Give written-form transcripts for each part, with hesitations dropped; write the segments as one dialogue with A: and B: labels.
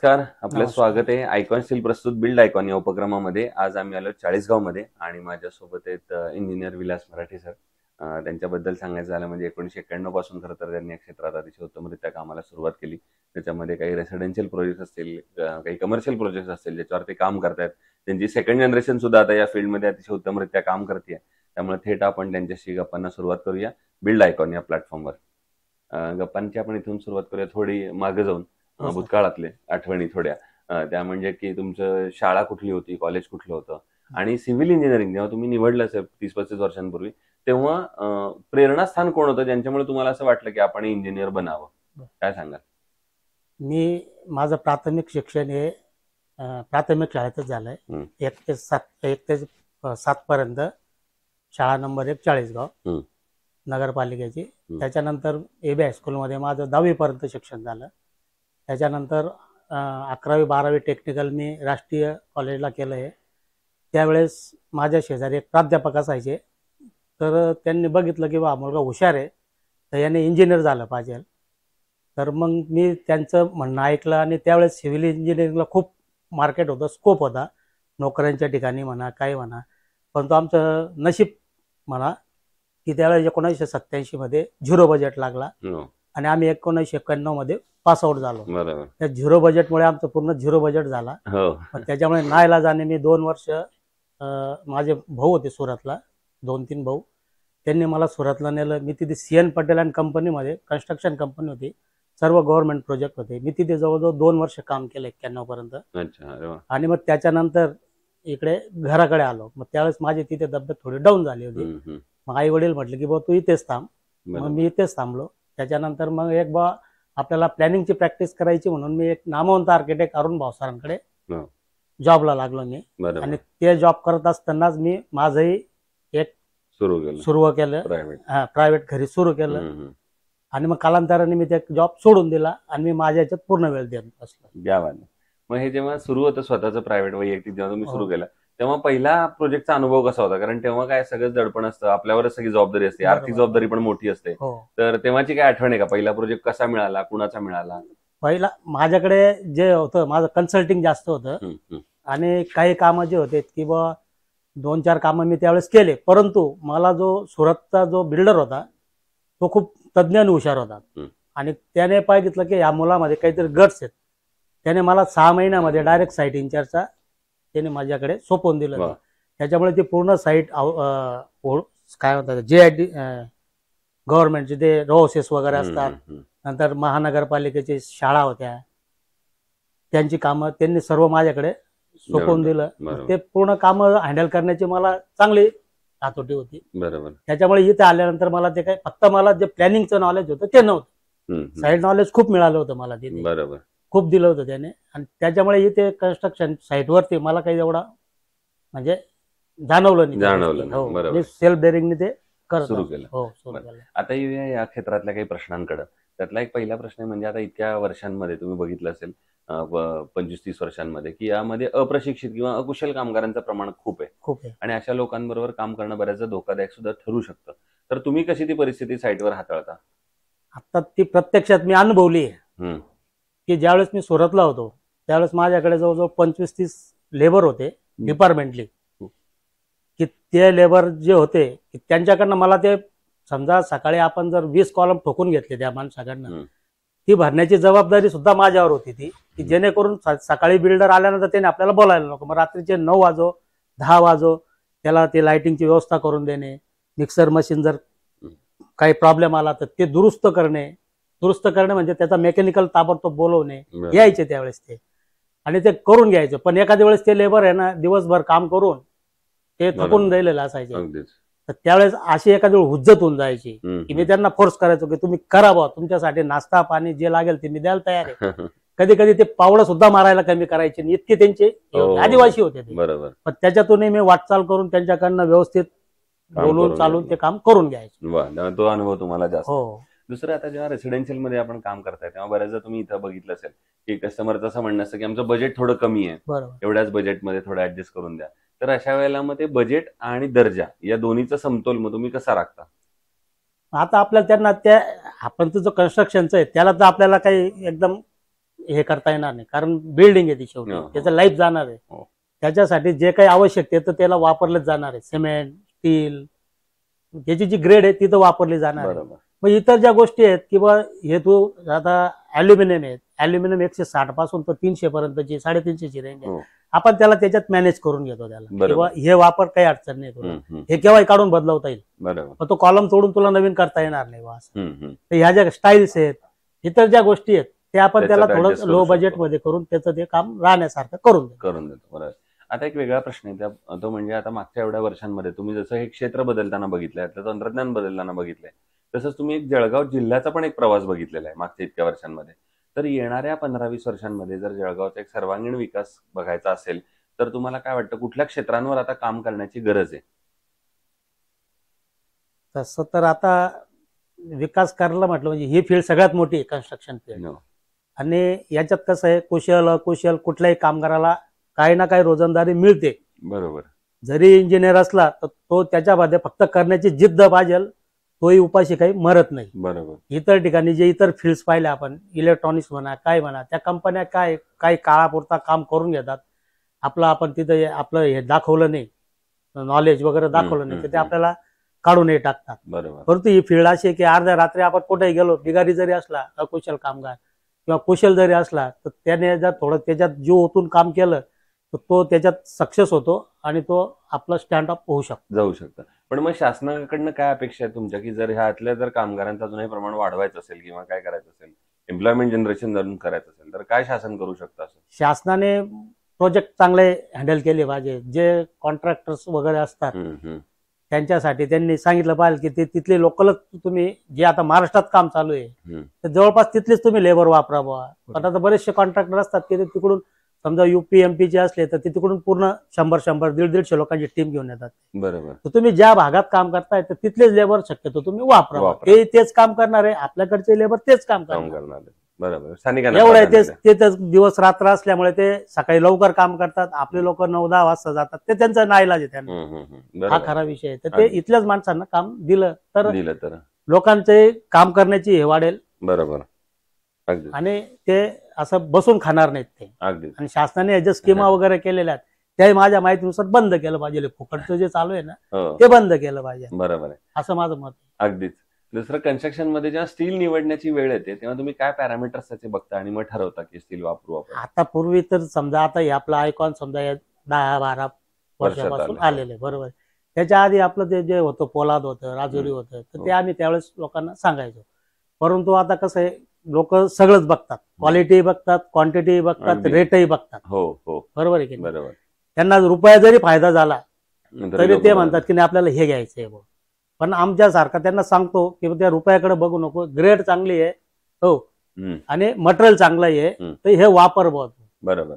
A: नमस्कार, आपलं
B: नमस्कार.
A: स्वागत आहे आयकॉन स्टील प्रस्तुत बिल्ड आयकॉन या उपक्रमामध्ये. आज आम्ही आलो चाळीसगाव मध्ये आणि माझ्यासोबत आहेत इंजिनियर विलास मराठे सर. त्यांच्याबद्दल सांगायचं झालं म्हणजे 1991 पासून खरं तर त्यांनी या क्षेत्रात अतिशय उत्तमरित्या कामाला सुरुवात केली. त्याच्यामध्ये काही रेसिडेन्शियल प्रोजेक्ट असतील, काही कमर्शियल प्रोजेक्ट असतील ज्याच्यावर ते काम करतायत. त्यांची सेकंड जनरेशन सुद्धा आता या फील्डमध्ये अतिशय उत्तमरित्या काम करते. त्यामुळे थेट आपण त्यांच्याशी गप्पांना सुरुवात करूया बिल्ड आयकॉन या प्लॅटफॉर्मवर. गप्पांची आपण इथून सुरुवात करूया थोडी मागे जाऊन, भूतकाळातले आठवणी थोड्या. त्या म्हणजे की तुमचं शाळा कुठली होती, कॉलेज कुठलं होतं आणि सिव्हिल इंजिनिअरिंग जेव्हा तुम्ही निवडलं असेल 30-35 वर्षांपूर्वी, तेव्हा प्रेरणास्थान कोण होतं ज्यांच्यामुळे तुम्हाला असं वाटलं की आपण इंजिनियर बनावं? काय सांगाल?
B: मी माझं प्राथमिक शिक्षण हे प्राथमिक शाळेतच झालंय. 1 ते 7 पर्यंत शाळा नंबर 1 चाळीसगाव नगरपालिकेची. त्याच्यानंतर एबी हायस्कूलमध्ये माझं 10वी पर्यंत शिक्षण झालं. त्याच्यानंतर 11वी 12वी टेक्निकल मी राष्ट्रीय कॉलेजला केलं आहे. त्यावेळेस माझ्या शेजारी एक प्राध्यापक असायचे, तर त्यांनी बघितलं की बा मुलगा हुशार आहे, तर याने इंजिनियर झालं पाहिजे. तर मग मी त्यांचं म्हणणं ऐकलं आणि त्यावेळेस सिव्हिल इंजिनिअरिंगला खूप मार्केट होतं, स्कोप होता नोकऱ्यांच्या ठिकाणी म्हणा, काय म्हणा. परंतु आमचं नशीब म्हणा की त्यावेळेस 1987 मध्ये झिरो बजेट लागला आणि आम्ही 1991 मध्ये पासआउट झालो. त्या झिरो बजेटमुळे आमचं पूर्ण झिरो बजेट झाला. त्याच्यामुळे नाईलाजाने मी 2 वर्ष, माझे भाऊ होते सुरतला, 2-3 भाऊ, त्यांनी मला सुरतला नेलं. मी तिथे CN पटेल अँड कंपनीमध्ये, कन्स्ट्रक्शन कंपनी होती, सर्व गव्हर्नमेंट प्रोजेक्ट होते. मी तिथे जवळजवळ 2 वर्ष काम केलं 91 पर्यंत. आणि मग त्याच्यानंतर इकडे घराकडे आलो. मग त्यावेळेस माझी तिथे तब्येत थोडी डाऊन झाली होती. मग आई वडील म्हटले की बा तू इथेच थांब. मग मी इथेच थांबलो. त्याच्यानंतर मग एक बा आपल्याला प्लॅनिंगची प्रॅक्टिस करायची म्हणून मी एक नामवंत आर्किटेक्ट अरुण भावसरांकडे जॉबला लागलो मी. आणि ते जॉब करत असतानाच मी माझंही एक सुरू केलं, प्रायव्हेट घरी सुरू केलं. आणि मग कालांतराने मी ते जॉब सोडून दिला आणि मी माझ्या याच्यात पूर्ण वेळ देत बसलो.
A: मग हे जेव्हा सुरू होतं स्वतःचं प्रायव्हेट वैयक्तिक जेव्हा तुम्ही सुरू केलं, तेव्हा पहिला प्रोजेक्टचा अनुभव कसा होता? कारण तेव्हा काय सगळं दडपण असतं, आपल्यावरच सगळी जबाबदारी असते, आर्थिक जबाबदारी पण मोठी असते. तर तेव्हाची काय आठवण आहे का? पहिला प्रोजेक्ट कसा मिळाला, कुणाचा मिळाला?
B: पहिला माझ्याकडे जे होतं, माझं कन्सल्टिंग जास्त होतं आणि काही कामं जे होते की बा 2-4 कामं मी त्यावेळेस केले. परंतु मला जो सुरतचा जो बिल्डर होता तो खूप तज्ज्ञ आणि हुशार होता आणि त्याने पाहिलं की या मुलामध्ये काहीतरी गट्स आहेत. त्याने मला 6 महिन्यामध्ये डायरेक्ट साईट इंचार्जचा त्याने माझ्याकडे सोपवून दिलं. त्याच्यामुळे ती पूर्ण साईट काय म्हणतात, JID गव्हर्नमेंटचे ते रोसेस वगैरे असतात, नंतर महानगरपालिकेची शाळा होत्या, त्यांची कामं त्यांनी सर्व माझ्याकडे सोपवून दिलं. ते पूर्ण कामं हँडल करण्याची मला चांगली हातोटी होती. त्याच्यामुळे इथे आल्यानंतर मला ते काय, फक्त मला जे प्लॅनिंगचं नॉलेज होतं ते नव्हतं, साईड नॉलेज खूप मिळालं होतं मला तिथे, खूप दिलं होतं त्याने. आणि त्याच्यामुळे इथे कन्स्ट्रक्शन साईटवरती मला काही एवढा म्हणजे जाणवलं नाही. सेल्फ डेअरिंगने ते
A: सुरू केलं. आता या क्षेत्रातल्या काही प्रश्नांकडे, त्यातला एक पहिला प्रश्न आहे म्हणजे आता इतक्या वर्षांमध्ये तुम्ही बघितलं असेल, 25-30 वर्षांमध्ये, की यामध्ये अप्रशिक्षित किंवा अकुशल कामगारांचं प्रमाण खूप आहे आणि अशा लोकांबरोबर काम करणं बऱ्याचदा धोकादायक सुद्धा ठरू शकतं. तर तुम्ही कशी ती परिस्थिती साईटवर हाताळता?
B: आता ती प्रत्यक्षात मी अनुभवली आहे की ज्यावेळेस मी सुरतला होतो त्यावेळेस माझ्याकडे जवळजवळ 25-30 लेबर होते डिपार्टमेंटली, की ते लेबर जे होते त्यांच्याकडनं मला ते, समजा सकाळी आपण जर 20 कॉलम ठोकून घेतले त्या माणसाकडनं, ती भरण्याची जबाबदारी सुद्धा माझ्यावर होती ती, की जेणेकरून सकाळी बिल्डर आल्यानंतर त्याने आपल्याला बोलायला नको. मग रात्रीचे 9 वाजो 10 वाजो त्याला ते लाइटिंगची व्यवस्था करून देणे, मिक्सर मशीन जर काही प्रॉब्लेम आला तर ते दुरुस्त करणे म्हणजे त्याचा मेकॅनिकल ताबडतोब बोलवणे, यायचे त्यावेळेस ते आणि ते करून घ्यायचं. पण एखाद्या वेळेस ते लेबर आहे ना, दिवसभर काम करून ते थकून राहिलेलं असायचे. तर त्यावेळेस अशी एखादी वेळ हुज्जत होऊन जायची की मी त्यांना फोर्स करायचो की तुम्ही करा बा, तुमच्यासाठी नाश्ता पाणी जे लागेल ते मी द्यायला तयार आहे. कधी कधी ते पावडं सुद्धा मारायला कमी करायचे, इतके त्यांचे आदिवासी होते ते. पण त्याच्यातूनही मी वाटचाल करून त्यांच्याकडनं व्यवस्थित बोलून चालून ते काम करून घ्यायचे.
A: तो अनुभव तुम्हाला जास्त. दुसरं, आता जेव्हा रेसिडेन्शियल मध्ये आपण काम करताय तेव्हा बऱ्याचदा तुम्ही इथं बघितलं असेल की कस्टमरचं असं म्हणणं असतं की आमचं बजेट थोडं कमी आहे, एवढ्याच बजेटमध्ये थोडं ऍडजस्ट करून द्या. तर अशा वेळेला मग ते बजेट आणि दर्जा या दोन्हीचा समतोल मग तुम्ही कसा राखता?
B: आता आपल्याला त्यांना त्या आपण जो कन्स्ट्रक्शनचं आहे त्याला तर आपल्याला काही एकदम हे करता येणार नाही, कारण बिल्डिंग आहे ती शेवटी,
A: हो.
B: त्याचं लाईफ जाणार आहे.
A: हो.
B: त्याच्यासाठी जे काही आवश्यक आहे तर त्याला वापरलंच जाणार आहे. सिमेंट, स्टील, त्याची जी ग्रेड आहे ती तर वापरली जाणार आहे.
A: बरोबर.
B: मग इतर ज्या गोष्टी आहेत किंवा हे तू आता अल्युमिनियम आहे, अल्युमिनियम 160 पासून तर 300 पर्यंतची 350ची रेंज आहे.
A: हो.
B: आपण त्याला त्याच्यात मॅनेज करून घेतो त्याला,
A: बरोबर.
B: किंवा हे वापर काही अडचण नाही तुला,
A: हम्म.
B: हे केव्हाही काढून बदलवता येईल.
A: बरोबर.
B: मग तो कॉलम तोडून तुला नवीन करता येणार नाही बा असं.
A: हम्म.
B: तर ह्या ज्या स्टाईल्स आहेत, इतर ज्या गोष्टी आहेत ते आपण त्याला
A: त्याच्यात
B: थोडं
A: adjust करू
B: लो
A: शकतो.
B: बजेट मध्ये करून त्याचं ते काम राहण्यासारखं करून देतो.
A: करून देतो. बरोबर. आता एक वेगळा प्रश्न आहे तो म्हणजे आता मागच्या एवढ्या वर्षांमध्ये तुम्ही जसं हे क्षेत्र बदलताना बघितलंय, त्याचं तंत्रज्ञान बदलताना बघितलंय, तसंच तुम्ही एक जळगाव जिल्ह्याचा पण एक प्रवास बघितलेला आहे मागच्या इतक्या वर्षांमध्ये. तर येणाऱ्या 15-20 वर्षांमध्ये जर जळगावचा एक सर्वांगीण विकास बघायचा असेल तर तुम्हाला काय वाटतं, कुठल्या क्षेत्रांवर आता काम करण्याची गरज आहे?
B: तसं तर आता विकास करायला म्हटलं म्हणजे ही फील्ड सगळ्यात मोठी आहे, कन्स्ट्रक्शन फील्ड.
A: हो.
B: आणि याच्यात कसं आहे, कुशल अकुशल कुठल्याही कामगाराला काही ना काही रोजंदारी मिळते.
A: बरोबर.
B: जरी इंजिनियर असला तर तो त्याच्यामध्ये फक्त करण्याची जिद्द पाहिजे, तोही उपाशी काही मरत नाही.
A: बरोबर.
B: इतर ठिकाणी जे इतर फील्ड्स पाहिले आपण, इलेक्ट्रॉनिक्स म्हणा, काय म्हणा, त्या कंपन्या काय काही काळापुरता काम करून घेतात. आपण तिथं आपलं हे दाखवलं नाही, नॉलेज वगैरे दाखवलं नाही, तर ते आपल्याला काढूनही टाकतात.
A: बरोबर.
B: परंतु ही फील्ड अशी आहे की अर्ध्या रात्री आपण कुठेही गेलो, बिगारी जरी असला, अकुशल कामगार किंवा कुशल जरी असला, तर त्याने जर थोडं त्याच्यात जीव ओतून काम केलं तर तो त्याच्यात सक्सेस होतो आणि तो आपला स्टँड अप होऊ शकतो,
A: जाऊ शकतं. पण मग शासनाकडनं काय अपेक्षा आहे तुमच्या, की जर ह्यातल्या जर कामगारांचं अजूनही प्रमाण वाढवायचं असेल किंवा काय करायचं असेल, एम्प्लॉयमेंट जनरेशन जर करायचं असेल, तर काय शासन करू शकतं असं?
B: शासनाने प्रोजेक्ट चांगले हँडल केले पाहिजे. जे कॉन्ट्रॅक्टर्स वगैरे असतात त्यांच्यासाठी त्यांनी सांगितलं पाहिजे की ते तिथले लोकलच तुम्ही, जे आता महाराष्ट्रात काम चालू आहे तर जवळपास तिथलेच तुम्ही लेबर वापरा बुवा. पण आता बरेचसे कॉन्ट्रॅक्टर असतात की ते तिकडून समजा UP MP चे असले तर ते तिकडून पूर्ण 100-100, 150 लोकांची टीम घेऊन येतात.
A: बरोबर.
B: तर तुम्ही ज्या भागात काम करताय तर तिथलेच लेबर शक्यतो तुम्ही वापरा. ते तेच काम करणार आहे, आपल्याकडचे लेबर तेच काम करणार.
A: बरोबर. स्थानिकांना
B: एवढं आहे, तेच दिवस रात्र असल्यामुळे ते सकाळी लवकर काम करतात, आपले लोक 9-10 वाजता जातात, ते त्यांचा नाईलाज आहे त्यांना. हा खरा विषय आहे. तर ते इथल्याच माणसांना काम दिलं तर लोकांचे काम करण्याची हे वाढेल.
A: बरोबर.
B: आणि ते असं बसून खाणार नाहीत ते. आणि शासनाने ज्या स्कीमा वगैरे केलेल्या आहेत त्या माझ्या माहितीनुसार बंद केलं पाहिजे. फुकटचं जे चालू आहे ना ते बंद केलं पाहिजे.
A: बरोबर आहे,
B: असं माझं मत आहे.
A: अगदीच. दुसरं, कन्स्ट्रक्शन मध्ये जेव्हा स्टील निवडण्याची वेळ येते तेव्हा तुम्ही काय पॅरामीटर्स त्याचे बघता आणि मग ठरवता की स्टील वापरू आपण?
B: आता पूर्वी तर समजा आता हे आपलं आयकॉन समजा 10-12 वर्षापासून आलेले, बरोबर. त्याच्या आधी आपलं ते जे होतं पोलाद होतं, राजुरी होतं, तर ते आम्ही त्यावेळेस लोकांना सांगायचो. परंतु आता कसं आहे, लोक सगळंच बघतात, क्वालिटी बघतात, क्वांटिटी बघतात, रेटही बघतात.
A: हो हो,
B: बरोबर आहे की नाही?
A: बरोबर.
B: त्यांना रुपया जरी फायदा झाला तरी ते म्हणतात की नाही आपल्याला हे घ्यायचंय. पण आमच्यासारखा त्यांना सांगतो की त्या रुपयाकडे बघू नको, ग्रेड चांगली आहे हो आणि मटेरियल चांगलं आहे तर हे वापर
A: बरोबर,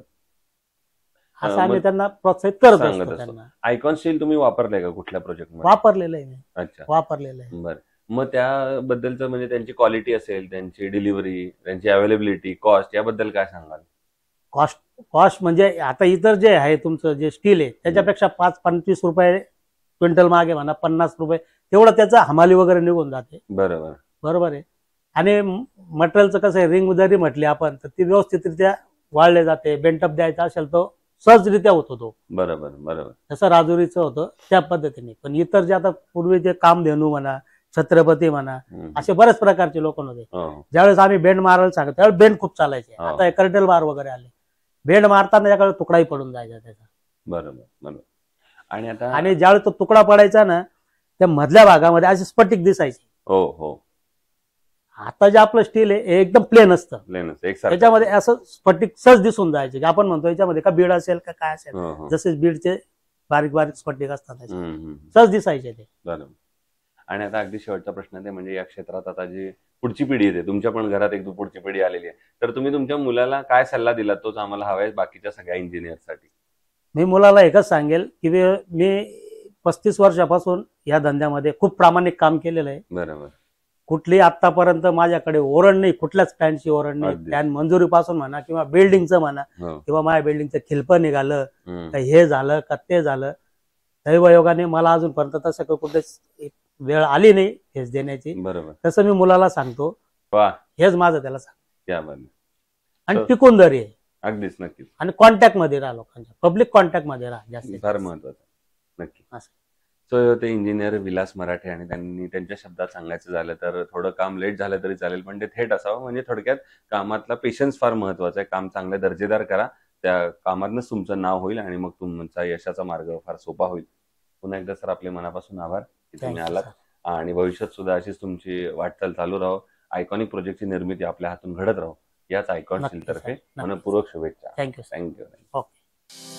B: असं आम्ही त्यांना प्रोत्साहित करत असतो. त्यांना
A: आयकॉन स्टील तुम्ही वापरलंय का कुठल्या प्रोजेक्ट मध्ये?
B: वापरलेलं आहे.
A: अच्छा,
B: वापरलेलं आहे.
A: बरं. मग त्याबद्दलचं म्हणजे त्यांची क्वालिटी असेल, त्यांची डिलिव्हरी, त्यांची अवेलेबिलिटी, कॉस्ट, याबद्दल काय सांगाल?
B: कॉस्ट म्हणजे आता इतर जे आहे तुमचं जे स्टील आहे त्याच्यापेक्षा 5-25 रुपये क्विंटल मागे म्हणा, 50 रुपये तेवढं त्याचं हमाली वगैरे निघून जाते.
A: बरोबर,
B: बरोबर आहे. आणि मटेरियलचं कसं आहे, रिंग जरी म्हटली आपण तर ती व्यवस्थितरित्या वाळले जाते. बेंटअप द्यायचा असेल तो सहजरित्या होतो तो.
A: बरोबर बरोबर.
B: तसं राजुरीचं होतं त्या पद्धतीने. पण इतर जे आता पूर्वी जे कामधेनू म्हणा, छत्रपती म्हणा, असे बरेच प्रकारचे लोक होते. ज्यावेळेस आम्ही बेंड मारायला सांगतो त्यावेळेस बेंड खूप चालायचे. आता कर्टल बार वगैरे आले, बेंड मारताना त्याकडे तुकडाही पडून जायचा त्याचा.
A: बरोबर बरोबर.
B: आणि ज्यावेळेस तो तुकडा पडायचा ना त्या मधल्या भागामध्ये अशी स्फटिक दिसायची.
A: हो हो.
B: आता जे आपलं स्टील आहे एकदम प्लेन असतं, त्याच्यामध्ये असं स्फटिक सहज दिसून जायचे. आपण म्हणतो याच्यामध्ये का बीड असेल का काय असेल, जसे बीडचे बारीक बारीक स्फटिक असतात सहज दिसायचे ते.
A: बरोबर. आणि आता अगदी शेवटचा प्रश्न आहे, म्हणजे या क्षेत्रात आता जी पुढची पिढी येते, तुमच्या पण घरात एक पुढची पिढी आलेली आहे, तर तुम्ही तुमच्या मुलाला काय सल्ला दिला तोच आम्हाला हवा आहे बाकीच्या सगळ्या इंजिनियरसाठी?
B: मी मुलाला एकच सांगेल की मी 35 वर्षापासून या धंद्यामध्ये खूप प्रामाणिक काम केलेलं आहे.
A: बरोबर. कुठली
B: आतापर्यंत माझ्याकडे ओरड नाही, कुठल्याच फॅनची ओरड नाही. फॅन मंजुरीपासून म्हणा किंवा बिल्डिंगचं म्हणा किंवा माझ्या बिल्डिंगचं खिल्पं निघालं का हे झालं का ते झालं, दैवयोगाने मला अजूनपर्यंत तसं कुठेच वेळ आली नाही हेच देण्याची.
A: बरोबर.
B: तसं मी मुलाला सांगतो, हेच माझं त्याला सांगतो. आणि टिकून
A: अगदीच नक्कीच
B: आणि कॉन्टॅक्ट मध्ये राहा, लोकांच्या पब्लिक कॉन्टॅक्ट मध्ये राहा जास्तीत
A: फार
B: जास्त.
A: महत्वाचं नक्की.
B: असं.
A: सो ते इंजिनियर विलास मराठे आणि त्यांनी त्यांच्या शब्दात सांगायचं झालं तर थोडं काम लेट झालं तरी चालेल, पण ते थेट असावं. म्हणजे थोडक्यात कामातला पेशन्स फार महत्वाचा आहे. काम चांगलं दर्जेदार करा, त्या कामातनंच तुमचं नाव होईल आणि मग तुमचा यशाचा मार्ग फार सोपा होईल. पुन्हा एकदा सर आपले मनापासून आभार की तुम्ही
B: Thank you,
A: आलात
B: sir.
A: आणि भविष्यात सुद्धा अशीच तुमची वाटचाल चालू राहो. आयकॉनिक प्रोजेक्टची निर्मिती आपल्या हातून घडत राहो याच आयकॉन
B: नक्की
A: तर्फे
B: sir, नक्की.
A: मनपूर्वक शुभेच्छा.
B: Thank you sir.
A: थँक्यू.
B: ओके.